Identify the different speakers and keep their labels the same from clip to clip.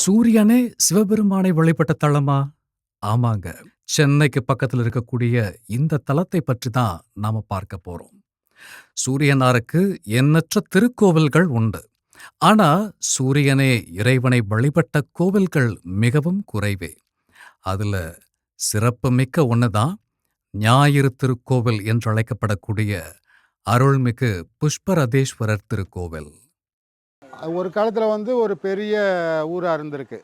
Speaker 1: சூரியனே சிவபெருமானை வழிபட்ட தலமா? ஆமாங்க. சென்னைக்கு பக்கத்துல இருக்கக்கூடிய இந்த தலத்தை பற்றி தான் நாம பார்க்க போறோம். சூரியனாருக்கு எண்ணற்ற திருக்கோவில்கள் உண்டு. ஆனா, சூரியனே இறைவனை வழிபட்ட கோவில்கள் மிகவும் குறைவே. அதுல சிறப்புமிக்க ஒண்ணுதான் ஞாயிறு திருக்கோவில் என்றழைக்கப்படக்கூடிய அருள்மிகு புஷ்பரதேஸ்வரர் திருக்கோவில்.
Speaker 2: ஒரு காலத்தில் ஒரு பெரிய ஊராக இருந்திருக்கு.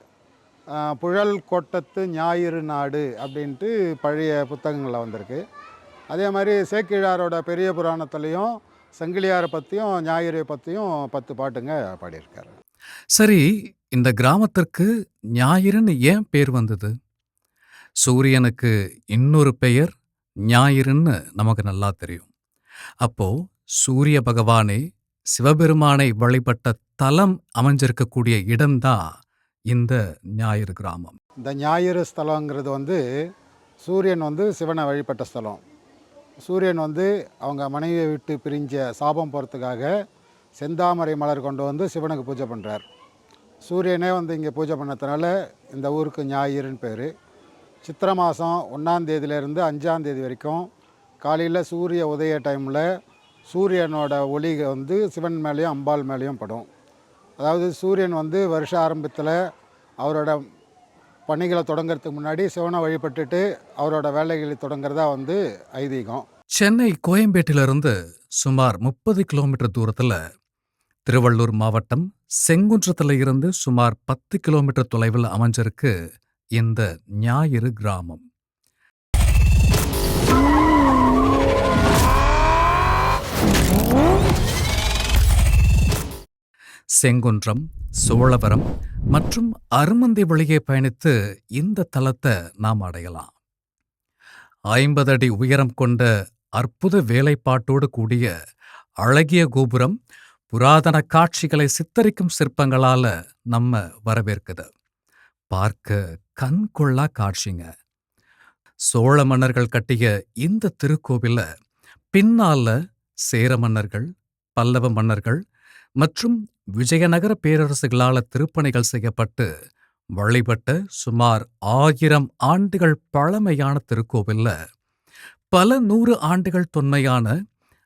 Speaker 2: புழல் கோட்டத்து ஞாயிறு நாடு அப்படின்ட்டு பழைய புத்தகங்களில் வந்திருக்கு. அதே மாதிரி சேக்கிழாரோட பெரிய புராணத்துலேயும் சங்கிலியாரை பற்றியும் ஞாயிறை பற்றியும் 10 பாட்டுங்க பாடியிருக்காரு.
Speaker 1: சரி, இந்த கிராமத்திற்கு ஞாயிறுன்னு ஏன் பேர் வந்தது? சூரியனுக்கு இன்னொரு பெயர் ஞாயிறுன்னு நமக்கு நல்லா தெரியும். அப்போ சூரிய பகவானே சிவபெருமானை வழிபட்ட தலம் அமைஞ்சிருக்கக்கூடிய இடம்தான் இந்த ஞாயிறு கிராமம்.
Speaker 2: இந்த ஞாயிறு ஸ்தலங்கிறது சூரியன் சிவனை வழிபட்ட ஸ்தலம். சூரியன் அவங்க மனைவியை விட்டு பிரிஞ்ச சாபம் போகிறதுக்காக செந்தாமரை மலர் கொண்டு சிவனுக்கு பூஜை பண்ணுறார். சூரியனே இங்கே பூஜை பண்ணதுனால இந்த ஊருக்கு ஞாயிறுன்னு பேர். சித்திரை மாதம் 1ஆம் தேதியிலேருந்து 5ஆம் தேதி வரைக்கும் காலையில் சூரிய உதய டைமில் சூரியனோட ஒளி சிவன் மேலேயும் அம்பாள் மேலேயும் படும். அதாவது சூரியன் வருஷ ஆரம்பத்தில் அவரோட பணிகளை தொடங்கிறதுக்கு முன்னாடி சிவனை வழிபட்டுட்டு அவரோட வேலைகளை தொடங்குறதா ஐதீகம்.
Speaker 1: சென்னை கோயம்பேட்டிலிருந்து சுமார் 30 கிலோமீட்டர் தூரத்துல, திருவள்ளூர் மாவட்டம் செங்குன்றத்துல இருந்து சுமார் 10 கிலோமீட்டர் தொலைவில் அமைஞ்சிருக்கு இந்த ஞாயிறு கிராமம். செங்குன்றம், சோழவரம் மற்றும் அருமந்தை வழியே பயணித்து இந்த தலத்தை நாம் அடையலாம். 50 அடி உயரம் கொண்ட அற்புத வேலைப்பாட்டோடு கூடிய அழகிய கோபுரம் புராதன காட்சிகளை சித்தரிக்கும் சிற்பங்களால நம்ம வரவேற்குது. பார்க்க கண்கொள்ளா காட்சிங்க. சோழ மன்னர்கள் கட்டிய இந்த திருக்கோவில பின்னால சேர மன்னர்கள், பல்லவ மன்னர்கள் மற்றும் விஜயநகர பேரரசுகளால திருப்பணிகள் செய்யப்பட்டு வழிபட்ட சுமார் 1000 ஆண்டுகள் பழமையான திருக்கோவில்ல பல 100 ஆண்டுகள் தொன்மையான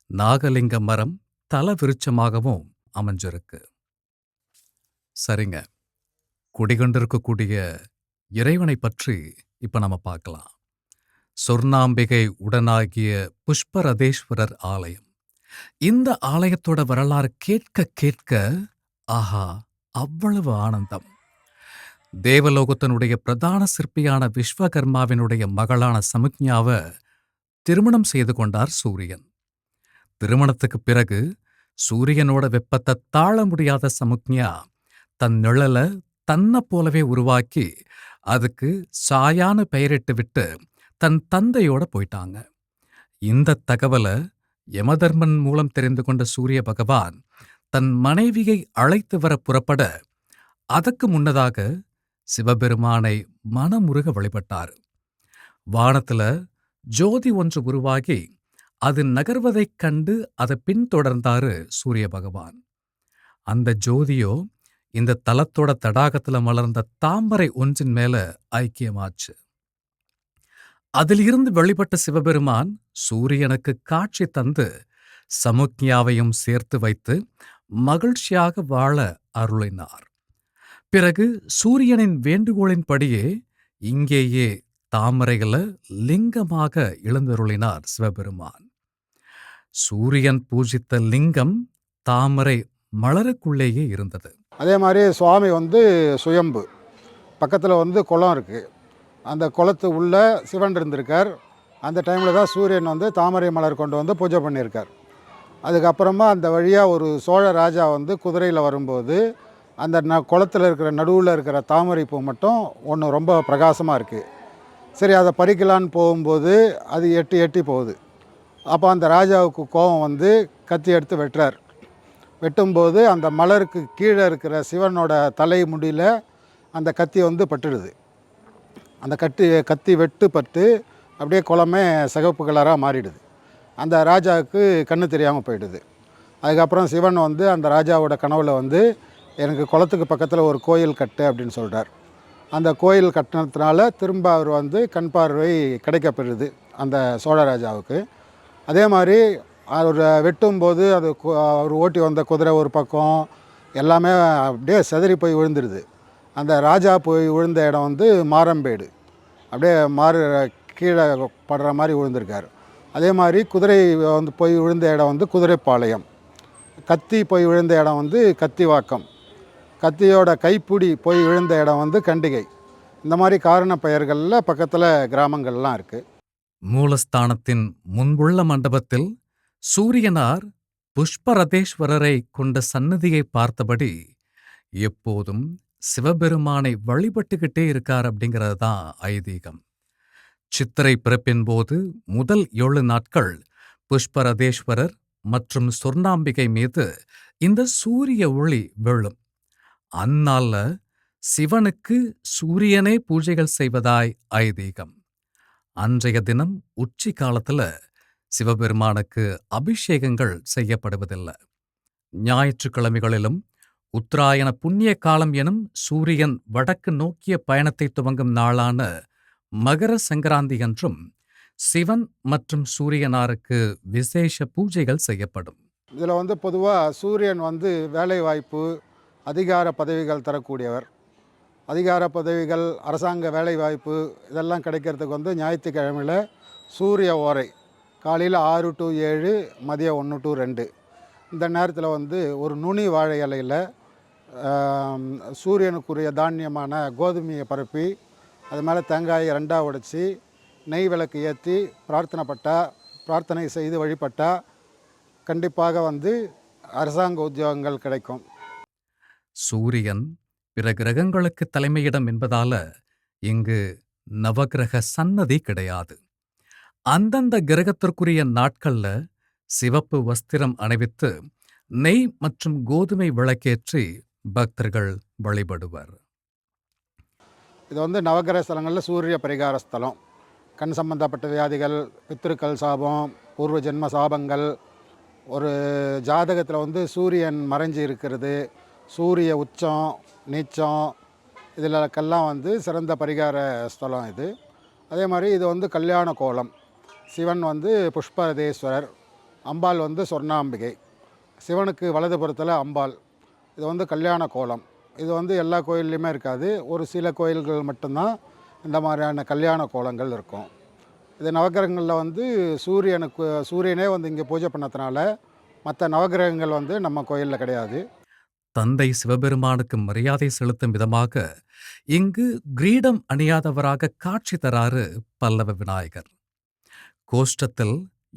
Speaker 1: நாகலிங்க மரம் தல விருட்சமாகவும் அமைஞ்சிருக்கு. சரிங்க, குடிகொண்டிருக்கக்கூடிய இறைவனை பற்றி இப்ப நம்ம பார்க்கலாம். சொர்ணாம்பிகை உடனாகிய புஷ்பரதேஸ்வரர் ஆலயம். இந்த ஆலயத்தோட வரலாறு கேட்க கேட்க ஆஹா, அவ்வளவு ஆனந்தம். தேவலோகத்தினுடைய பிரதான சிற்பியான விஸ்வகர்மாவினுடைய மகளான சமுக்ஞாவை திருமணம் செய்து கொண்டார் சூரியன். திருமணத்துக்கு பிறகு சூரியனோட வெப்பத்தை தாழ முடியாத சமுக்ஞா தன் நிழல தன்னை போலவே உருவாக்கி அதுக்கு சாயான்னு பெயரிட்டு விட்டு தன் தந்தையோட போயிட்டாங்க. இந்த தகவலை யமதர்மன் மூலம் தெரிந்து கொண்ட சூரிய பகவான் தன் மனைவியை அழைத்து வர புறப்பட அதற்கு முன்னதாக சிவபெருமானை மனமுருக வழிபட்டார். வானத்துல ஜோதி ஒன்று உருவாகி அது நகர்வதைக் கண்டு அதை பின்தொடர்ந்தாரு சூரிய பகவான். அந்த ஜோதியோ இந்த தலத்தோட தடாகத்துல மலர்ந்த தாமரை ஒன்றின் மேல ஐக்கியமாச்சு. அதிலிருந்து வெளிப்பட்ட சிவபெருமான் சூரியனுக்கு காட்சி தந்து சமுக்ஞாவையும் சேர்த்து வைத்து மகிழ்ச்சியாக வாழ அருளினார். பிறகு சூரியனின் வேண்டுகோளின்படியே இங்கேயே தாமரைகளை லிங்கமாக எழுந்தருளினார் சிவபெருமான். சூரியன் பூஜித்த லிங்கம் தாமரை மலருக்குள்ளேயே இருந்தது.
Speaker 2: அதே மாதிரி சுவாமி சுயம்பு பக்கத்தில் குளம் இருக்குது. அந்த குளத்து உள்ள சிவன் இருந்திருக்கார். அந்த டைமில் தான் சூரியன் தாமரை மலர் கொண்டு பூஜை பண்ணியிருக்கார். அதுக்கப்புறமா அந்த வழியாக ஒரு சோழ ராஜா குதிரையில் வரும்போது அந்த குளத்தில் இருக்கிற நடுவில் இருக்கிற தாமரை பூ மட்டும் ஒன்று ரொம்ப பிரகாசமாக இருக்குது. சரி, அதை பறிக்கலான்னு போகும்போது அது எட்டி எட்டி போகுது. அப்போ அந்த ராஜாவுக்கு கோபம் கத்தி எடுத்து வெட்டுறார். வெட்டும்போது அந்த மலருக்கு கீழே இருக்கிற சிவனோட தலை முடியில் அந்த கத்தி பட்டுடுது. அந்த கத்தி வெட்டுப்பட்டு அப்படியே குளமே சிகப்பு கலராக மாறிடுது. அந்த ராஜாவுக்கு கண்ணு தெரியாமல் போயிடுது. அதுக்கப்புறம் சிவன் அந்த ராஜாவோட கனவுல எனக்கு குளத்துக்கு பக்கத்தில் ஒரு கோயில் கட்டு அப்படின்னு சொல்கிறார். அந்த கோயில் கட்டினதுனால திரும்ப அவர் வந்து கண் பார்வை கிடைக்கப்பெறுது அந்த சோழராஜாவுக்கு. அதே மாதிரி அவர் வெட்டும்போது அது அவர் ஓட்டி வந்த குதிரை ஒரு பக்கம் எல்லாமே அப்படியே சிதறி போய் விழுந்துருது. அந்த ராஜா போய் விழுந்த இடம் வந்து மாரம்பேடு, அப்படியே கீழே படுற மாதிரி விழுந்திருக்கார். அதே மாதிரி குதிரை வந்து போய் விழுந்த இடம் வந்து குதிரைப்பாளையம், கத்தி போய் விழுந்த இடம் வந்து கத்திவாக்கம், கத்தியோட கைப்பிடி போய் விழுந்த இடம் வந்து கண்டிகை. இந்த மாதிரி காரண பெயர்களில் பக்கத்தில் கிராமங்கள்லாம் இருக்குது.
Speaker 1: மூலஸ்தானத்தின் முன்புள்ள மண்டபத்தில் சூரியனார் புஷ்பரதேஸ்வரரை கொண்ட சன்னதியை பார்த்தபடி எப்போதும் சிவபெருமானை வழிபட்டுக்கிட்டே இருக்கார் அப்படிங்கிறது தான் ஐதீகம். சித்திரை பிறப்பின் போது முதல் 7 நாட்கள் புஷ்பரதேஸ்வரர் மற்றும் சொர்ணாம்பிகை மீது இந்த சூரிய ஒளி விழும். அந்நாள்ல சிவனுக்கு சூரியனே பூஜைகள் செய்வதாய் ஐதீகம். அன்றைய தினம் உச்சி காலத்துல சிவபெருமானுக்கு அபிஷேகங்கள் செய்யப்படுவதில்லை. ஞாயிற்றுக்கிழமைகளிலும் உத்தராயண புண்ணிய காலம் எனும் சூரியன் வடக்கு நோக்கிய பயணத்தை துவங்கும் நாளான மகர சங்கராந்தி அன்றும் சிவன் மற்றும் சூரியனாருக்கு விசேஷ பூஜைகள் செய்யப்படும்.
Speaker 2: இதில் வந்து பொதுவாக சூரியன் வந்து வேலைவாய்ப்பு, அதிகார பதவிகள் தரக்கூடியவர். அதிகார பதவிகள், அரசாங்க வேலைவாய்ப்பு இதெல்லாம் கிடைக்கிறதுக்கு வந்து ஞாயிற்றுக்கிழமையில் சூரிய ஓரை காலையில் 6 to 7, மதியம் 1 to 2 இந்த நேரத்தில் வந்து ஒரு நுனி வாழை இலையில் சூரியனுக்குரிய தானியமான கோதுமையை பரப்பி அது மேலே தேங்காயை 2ஆக உடைச்சி நெய் விளக்கு ஏற்றி பிரார்த்தனை செய்து வழிபட்டால் கண்டிப்பாக வந்து அரசாங்க உத்தியோகங்கள் கிடைக்கும்.
Speaker 1: சூரியன் பிற கிரகங்களுக்கு தலைமையிடம் என்பதால இங்கு நவக்கிரக சன்னதி கிடையாது. அந்தந்த கிரகத்திற்குரிய நாட்கள்ல சிவப்பு வஸ்திரம் அணிவித்து நெய் மற்றும் கோதுமை விளக்கேற்றி பக்தர்கள் வழிபடுவர்.
Speaker 2: இது வந்து நவகிரக ஸ்தலங்களில் சூரிய பரிகார ஸ்தலம். கண் சம்பந்தப்பட்ட வியாதிகள், பித்திருக்கள் சாபம், பூர்வ ஜென்ம சாபங்கள், ஒரு ஜாதகத்தில் வந்து சூரியன் மறைஞ்சி இருக்கிறது, சூரிய உச்சம் நீச்சம், இதிலக்கெல்லாம் வந்து சிறந்த பரிகார ஸ்தலம் இது. அதே மாதிரி இது வந்து கல்யாண கோலம். சிவன் வந்து புஷ்பரதேஸ்வரர், அம்பாள் வந்து சொர்ணாம்பிகை. சிவனுக்கு வலதுபுறத்தில் அம்பாள். இது வந்து கல்யாண கோலம். இது வந்து எல்லா கோயில்லையுமே இருக்காது, ஒரு சில கோயில்கள் மட்டும்தான் இந்த மாதிரியான கல்யாண கோலங்கள் இருக்கும். இது நவகிரகங்களில் வந்து சூரியனே வந்து இங்கே பூஜை பண்ணதுனால மற்ற நவகிரகங்கள் வந்து நம்ம கோயிலில் கிடையாது.
Speaker 1: தந்தை சிவபெருமானுக்கு மரியாதை செலுத்தும் விதமாக இங்கு கிரீடம் அணியாதவராக காட்சி தராறு பல்லவ விநாயகர். கோஷ்டத்தில்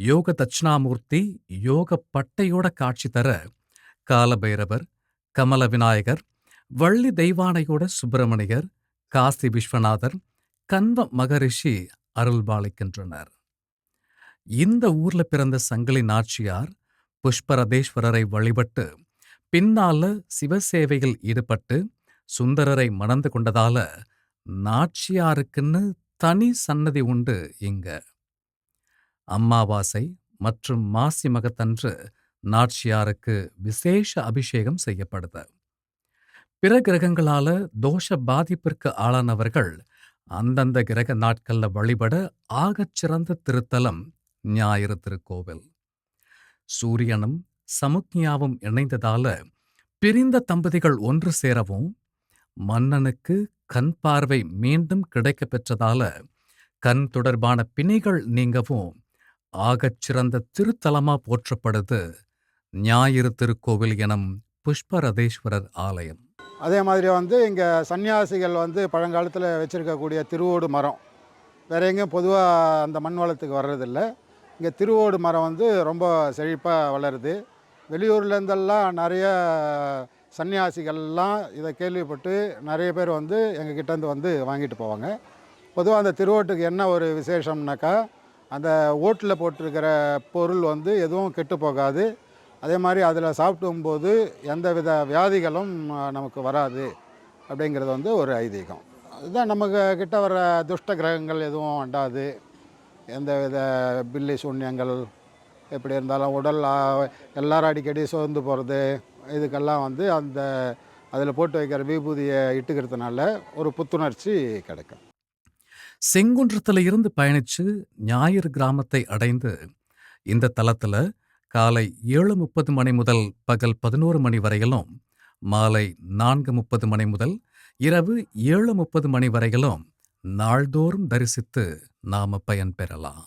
Speaker 1: யோக தட்சிணாமூர்த்தி யோக பட்டையோட காட்சி தர காலபைரவர், கமல விநாயகர், வள்ளி தெய்வானையோட சுப்பிரமணியர், காசி விஸ்வநாதர், கன்வ மகரிஷி அருள்பாலிக்கின்றனர். இந்த ஊர்ல பிறந்த சங்கிலி நாச்சியார் புஷ்பரதேஸ்வரரை வழிபட்டு பின்னால சிவசேவையில் ஈடுபட்டு சுந்தரரை மணந்து கொண்டதால நாச்சியாருக்குன்னு தனி சன்னதி உண்டு இங்க. அமாவாசை மற்றும் மாசி மகத்தன்று நாச்சியாருக்கு விசேஷ அபிஷேகம் செய்யப்படுது. பிற கிரகங்களால தோஷ பாதிப்பிற்கு ஆளானவர்கள் அந்தந்த கிரக நாட்கள்ல வழிபட ஆகச் சிறந்த திருத்தலம் ஞாயிறு திருக்கோவில். சூரியனும் சமுக்ஞாவும் இணைந்ததால பிரிந்த தம்பதிகள் ஒன்று சேரவும், மன்னனுக்கு கண் பார்வை மீண்டும் கிடைக்கப் பெற்றதால கண் தொடர்பான பிணிகள் நீங்கவும் ஆகச் சிறந்த திருத்தலமா போற்றப்படுது ஞாயிறு திருக்கோவில் எனும் புஷ்பரதேஸ்வரர் ஆலயம்.
Speaker 2: அதே மாதிரி வந்து இங்கே சன்னியாசிகள் வந்து பழங்காலத்தில் வச்சுருக்கக்கூடிய திருவோடு மரம் வேறு எங்கேயும் பொதுவாக அந்த மண் வளத்துக்கு வர்றதில்லை. இங்கே திருவோடு மரம் வந்து ரொம்ப செழிப்பாக வளருது. வெளியூர்லேருந்தெல்லாம் நிறைய சன்னியாசிகள்லாம் இதை கேள்விப்பட்டு நிறைய பேர் வந்து எங்கள் கிட்டேருந்து வந்து வாங்கிட்டு போவாங்க. பொதுவாக அந்த திருவோட்டுக்கு என்ன ஒரு விசேஷம்னாக்கா, அந்த ஓட்டில் போட்டிருக்கிற பொருள் வந்து எதுவும் கெட்டு போகாது. அதே மாதிரி அதில் சாப்பிடும்போது எந்த வித வியாதிகளும் நமக்கு வராது அப்படிங்கிறது வந்து ஒரு ஐதீகம். அதுதான் நமக்கு கிட்ட வர துஷ்ட கிரகங்கள் எதுவும் அண்டாது. எந்த வித பில்லி சூன்யங்கள் எப்படி இருந்தாலும் உடல் எல்லாரும் அடிக்கடி சோர்ந்து போகிறது இதுக்கெல்லாம் வந்து அதில் போட்டு வைக்கிற விபூதியை இட்டுக்கிறதுனால ஒரு புத்துணர்ச்சி கிடைக்கும்.
Speaker 1: செங்குன்றத்துல இருந்து பயணிச்சு ஞாயிறு கிராமத்தை அடைந்து இந்த தலத்துல காலை 7:30 மணி முதல் பகல் 11 மணி வரையிலும், மாலை 4:30 மணி முதல் இரவு 7:30 மணி வரையிலும் நாள்தோறும் தரிசித்து நாம பயன்பெறலாம்.